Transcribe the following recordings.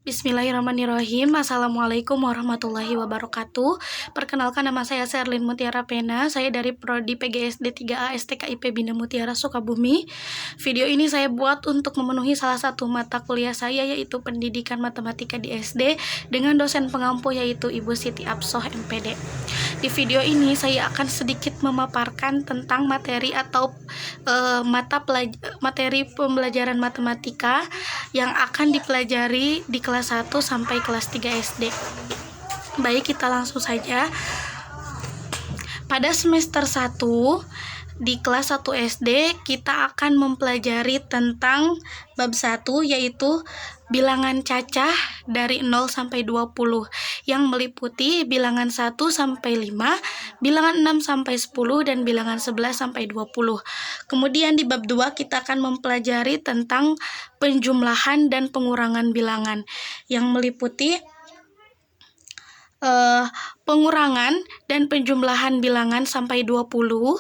Bismillahirrahmanirrahim. Assalamualaikum warahmatullahi wabarakatuh. Perkenalkan, nama saya Sherlyn Mutiara Pena. Saya dari Prodi PGSD 3A STKIP Bina Mutiara Sukabumi. Video ini saya buat untuk memenuhi salah satu mata kuliah saya, yaitu Pendidikan Matematika di SD, dengan dosen pengampu yaitu Ibu Siti Absoh MPD. Di video ini saya akan sedikit memaparkan tentang materi atau materi pembelajaran matematika yang akan dipelajari di kelas 1 sampai kelas 3 SD. Baik, kita langsung saja. Pada semester 1 di kelas 1 SD kita akan mempelajari tentang bab 1, yaitu bilangan cacah dari 0 sampai 20 yang meliputi bilangan 1 sampai 5, bilangan 6 sampai 10 dan bilangan 11 sampai 20. Kemudian di bab 2 kita akan mempelajari tentang penjumlahan dan pengurangan bilangan yang meliputi pengurangan dan penjumlahan bilangan sampai 20,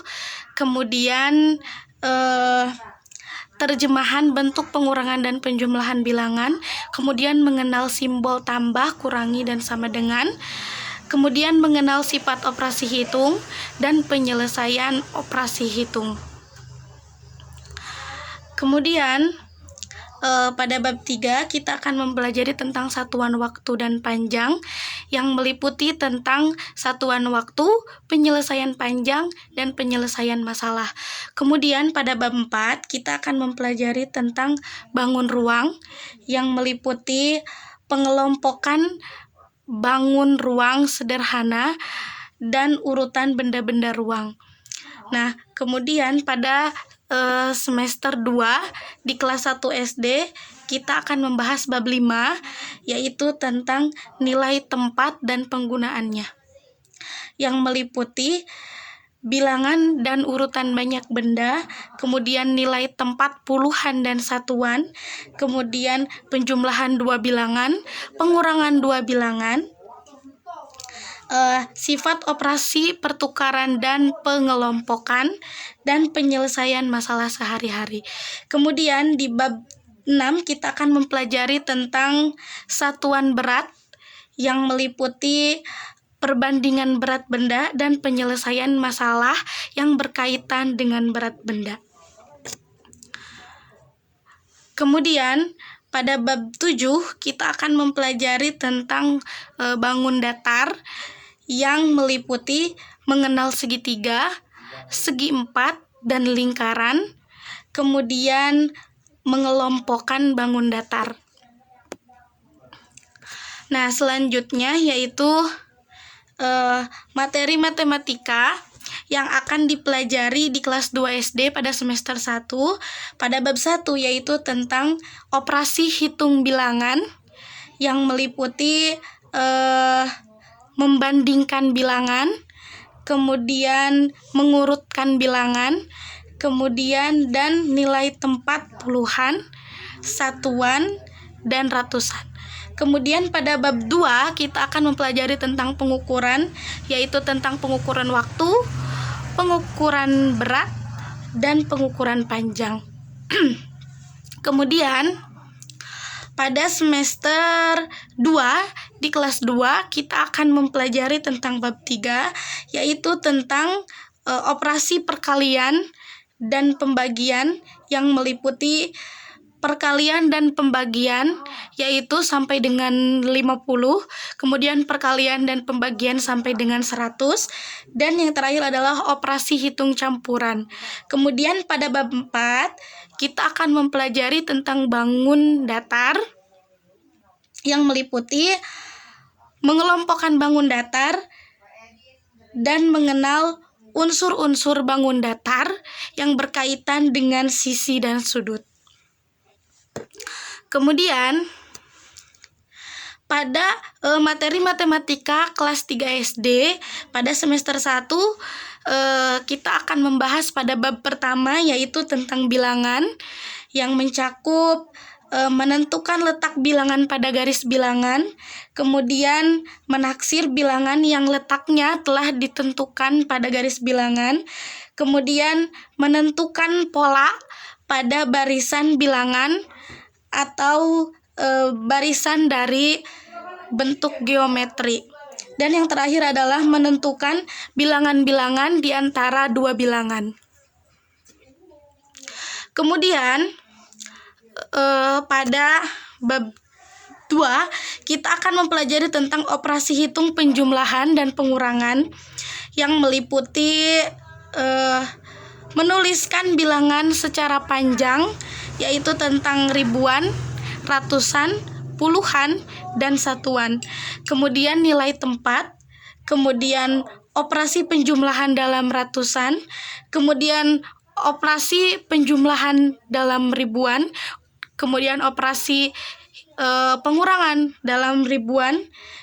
kemudian terjemahan bentuk pengurangan dan penjumlahan bilangan, kemudian mengenal simbol tambah, kurangi, dan sama dengan, kemudian mengenal sifat operasi hitung dan penyelesaian operasi hitung. Kemudian pada bab 3 kita akan mempelajari tentang satuan waktu dan panjang yang meliputi tentang satuan waktu, penyelesaian panjang, dan penyelesaian masalah. Kemudian pada bab 4 kita akan mempelajari tentang bangun ruang yang meliputi pengelompokan bangun ruang sederhana dan urutan benda-benda ruang. Nah, kemudian pada semester 2 di kelas 1 SD kita akan membahas bab 5, yaitu tentang nilai tempat dan penggunaannya, yang meliputi bilangan dan urutan banyak benda, kemudian nilai tempat puluhan dan satuan, kemudian penjumlahan dua bilangan, pengurangan dua bilangan, sifat operasi pertukaran dan pengelompokan, dan penyelesaian masalah sehari-hari. Kemudian di bab 6 kita akan mempelajari tentang satuan berat yang meliputi perbandingan berat benda dan penyelesaian masalah yang berkaitan dengan berat benda. Kemudian pada bab 7 kita akan mempelajari tentang bangun datar yang meliputi mengenal segitiga, segi empat, dan lingkaran, kemudian mengelompokkan bangun datar. Nah, selanjutnya yaitu materi matematika yang akan dipelajari di kelas 2 SD pada semester 1 pada bab 1, yaitu tentang operasi hitung bilangan yang meliputi membandingkan bilangan, kemudian mengurutkan bilangan, kemudian dan nilai tempat puluhan, satuan, dan ratusan. Kemudian pada bab 2 kita akan mempelajari tentang pengukuran, yaitu tentang pengukuran waktu, pengukuran berat, dan pengukuran panjang. Kemudian pada semester 2 di kelas 2 kita akan mempelajari tentang bab 3, yaitu tentang operasi perkalian dan pembagian yang meliputi perkalian dan pembagian, yaitu sampai dengan 50, kemudian perkalian dan pembagian sampai dengan 100, dan yang terakhir adalah operasi hitung campuran. Kemudian pada bab 4 kita akan mempelajari tentang bangun datar yang meliputi mengelompokkan bangun datar dan mengenal unsur-unsur bangun datar yang berkaitan dengan sisi dan sudut. Kemudian pada materi matematika kelas 3 SD pada semester 1 kita akan membahas pada bab pertama, yaitu tentang bilangan yang mencakup menentukan letak bilangan pada garis bilangan, kemudian menaksir bilangan yang letaknya telah ditentukan pada garis bilangan, kemudian menentukan pola pada barisan bilangan atau barisan dari bentuk geometri. Dan yang terakhir adalah menentukan bilangan-bilangan di antara dua bilangan. Kemudian pada bab 2 kita akan mempelajari tentang operasi hitung penjumlahan dan pengurangan yang meliputi menuliskan bilangan secara panjang, yaitu tentang ribuan, ratusan, puluhan, dan satuan. Kemudian nilai tempat, kemudian operasi penjumlahan dalam ratusan, kemudian operasi penjumlahan dalam ribuan, kemudian operasi pengurangan dalam ribuan,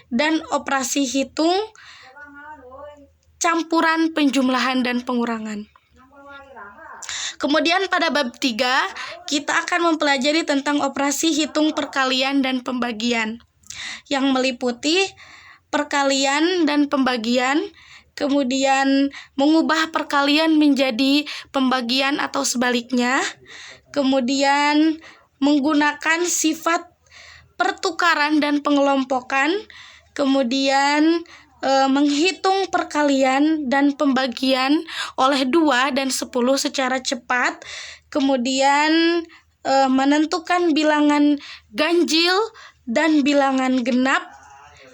dan operasi hitung campuran penjumlahan dan pengurangan. Kemudian pada bab 3 kita akan mempelajari tentang operasi hitung perkalian dan pembagian yang meliputi perkalian dan pembagian, kemudian mengubah perkalian menjadi pembagian atau sebaliknya, kemudian menggunakan sifat pertukaran dan pengelompokan, kemudian menghitung perkalian dan pembagian oleh 2 dan 10 secara cepat, kemudian menentukan bilangan ganjil dan bilangan genap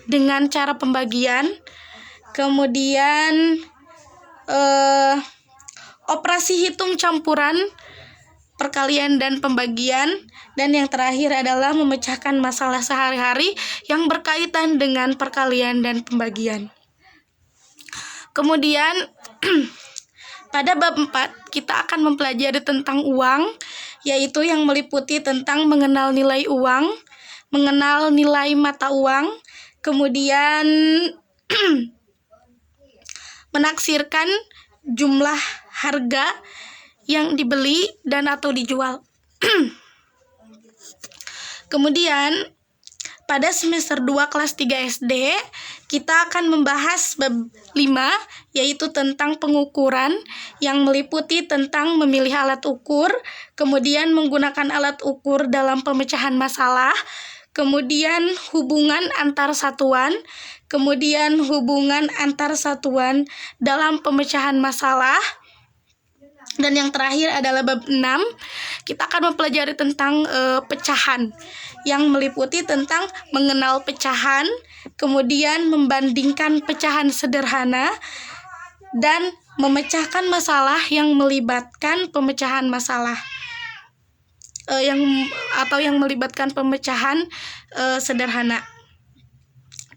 dengan cara pembagian, kemudian operasi hitung campuran perkalian dan pembagian, dan yang terakhir adalah memecahkan masalah sehari-hari yang berkaitan dengan perkalian dan pembagian. Kemudian pada bab 4 kita akan mempelajari tentang uang, yaitu yang meliputi tentang mengenal nilai uang, mengenal nilai mata uang, kemudian menaksirkan jumlah harga yang dibeli dan atau dijual. Kemudian pada semester 2 kelas 3 SD kita akan membahas bab 5, yaitu tentang pengukuran yang meliputi tentang memilih alat ukur, kemudian menggunakan alat ukur dalam pemecahan masalah, kemudian hubungan antar satuan, kemudian hubungan antar satuan dalam pemecahan masalah. Dan yang terakhir adalah bab 6, kita akan mempelajari tentang pecahan yang meliputi tentang mengenal pecahan, kemudian membandingkan pecahan sederhana, dan memecahkan masalah yang melibatkan pemecahan masalah yang melibatkan pemecahan sederhana.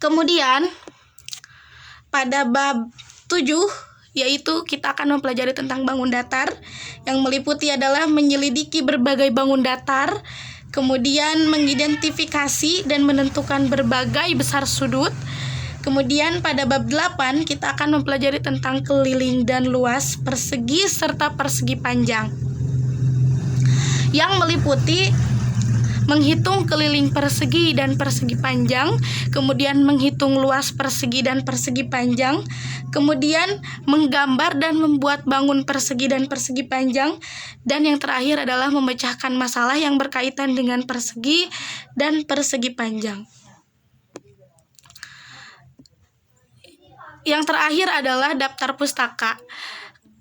Kemudian pada bab 7 yaitu kita akan mempelajari tentang bangun datar yang meliputi adalah menyelidiki berbagai bangun datar, kemudian mengidentifikasi dan menentukan berbagai besar sudut. Kemudian pada bab 8 kita akan mempelajari tentang keliling dan luas, persegi serta persegi panjang yang meliputi menghitung keliling persegi dan persegi panjang, kemudian menghitung luas persegi dan persegi panjang, kemudian menggambar dan membuat bangun persegi dan persegi panjang, dan yang terakhir adalah memecahkan masalah yang berkaitan dengan persegi dan persegi panjang. Yang terakhir adalah daftar pustaka.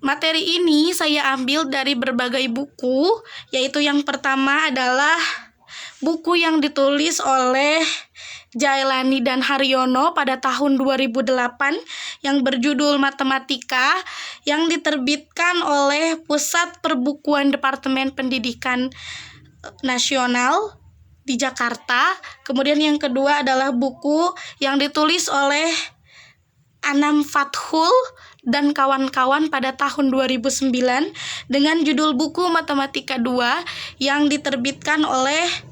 Materi ini saya ambil dari berbagai buku, yaitu yang pertama adalah buku yang ditulis oleh Jailani dan Haryono pada tahun 2008 yang berjudul Matematika, yang diterbitkan oleh Pusat Perbukuan Departemen Pendidikan Nasional di Jakarta. Kemudian yang kedua adalah buku yang ditulis oleh Anam Fathul dan kawan-kawan pada tahun 2009 dengan judul buku Matematika 2 yang diterbitkan oleh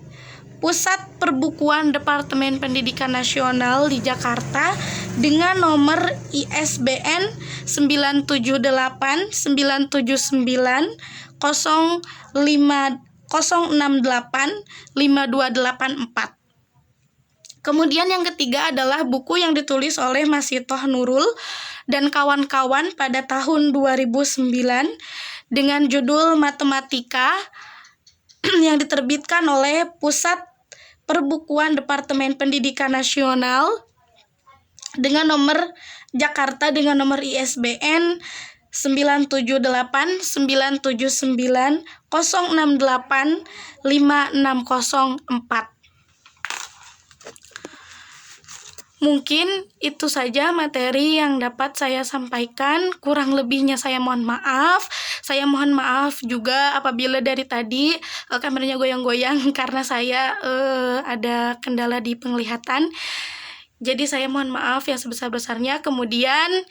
Pusat Perbukuan Departemen Pendidikan Nasional di Jakarta dengan nomor ISBN 978-068-5284. Kemudian yang ketiga adalah buku yang ditulis oleh Masitoh Nurul dan kawan-kawan pada tahun 2009 dengan judul Matematika yang diterbitkan oleh Pusat Perbukuan Departemen Pendidikan Nasional dengan nomor Jakarta dengan nomor ISBN 978-979-068-5604. Mungkin itu saja materi yang dapat saya sampaikan. Kurang lebihnya saya mohon maaf. Saya mohon maaf juga apabila dari tadi kameranya goyang-goyang karena saya ada kendala di penglihatan. Jadi saya mohon maaf yang sebesar-besarnya. Kemudian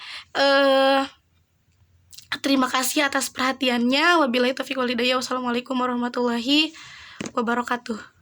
terima kasih atas perhatiannya. Wabillahi taufiq wal hidayah. Wassalamualaikum warahmatullahi wabarakatuh.